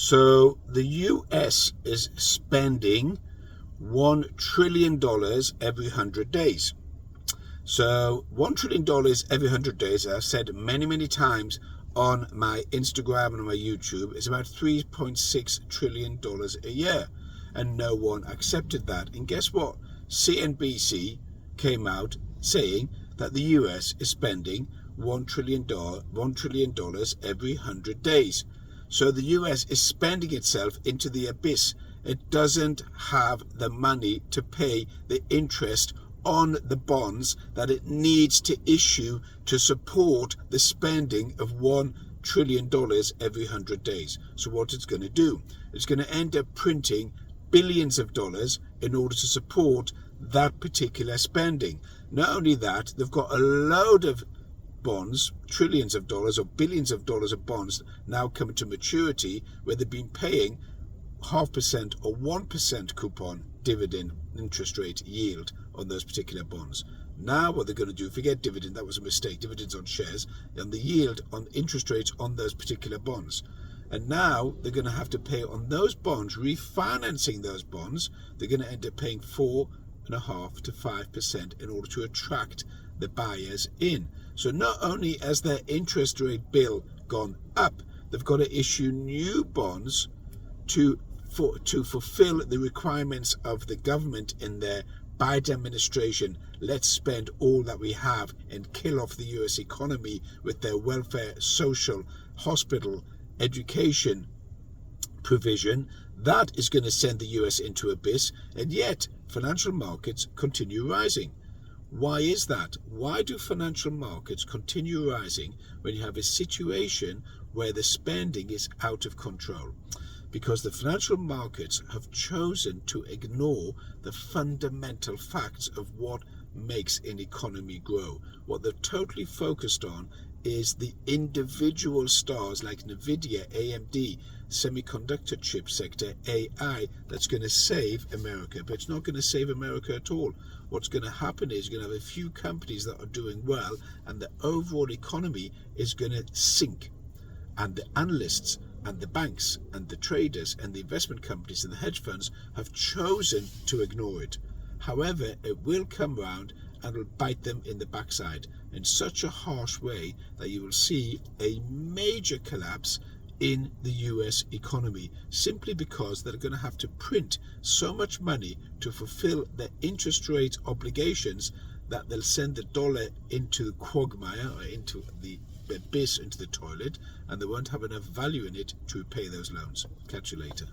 So the US is spending $1 trillion every 100 days. So $1 trillion every 100 days, as I've said many times on my Instagram and on my YouTube, is about $3.6 trillion a year. And no one accepted that. And guess what? CNBC came out saying that the US is spending $1 trillion every 100 days. So the US is spending itself into the abyss. It doesn't have the money to pay the interest on the bonds that it needs to issue to support the spending of $1 trillion every 100 days. So what it's going to do, it's going to end up printing billions of dollars in order to support that particular spending. Not only that, they've got a load of bonds, trillions of dollars or billions of dollars of bonds now coming to maturity, where they've been paying 0.5% or 1% coupon dividend interest rate yield on those particular bonds. Now what they're going to do, forget dividend, that was a mistake, dividends on shares, and the yield on interest rates on those particular bonds. And now they're going to have to pay on those bonds, refinancing those bonds. They're going to end up paying 4.5% to 5% in order to attract the buyers in. So not only has their interest rate bill gone up, they've got to issue new bonds to fulfill the requirements of the government in their Biden administration. Let's spend all that we have and kill off the US economy with their welfare, social, hospital, education provision. That is going to send the US into abyss, and yet financial markets continue rising. Why is that? Why do financial markets continue rising when you have a situation where the spending is out of control? Because the financial markets have chosen to ignore the fundamental facts of what makes an economy grow. What they're totally focused on is the individual stars like Nvidia, AMD, semiconductor chip sector, AI, that's going to save America. But it's not going to save America at all. What's going to happen is you're going to have a few companies that are doing well, and the overall economy is going to sink. And the analysts and the banks and the traders and the investment companies and the hedge funds have chosen to ignore it. However, it will come round and will bite them in the backside in such a harsh way that you will see a major collapse in the US economy, simply because they're going to have to print so much money to fulfill their interest rate obligations that they'll send the dollar into the quagmire, or into the abyss, into the toilet, and they won't have enough value in it to repay those loans. Catch you later.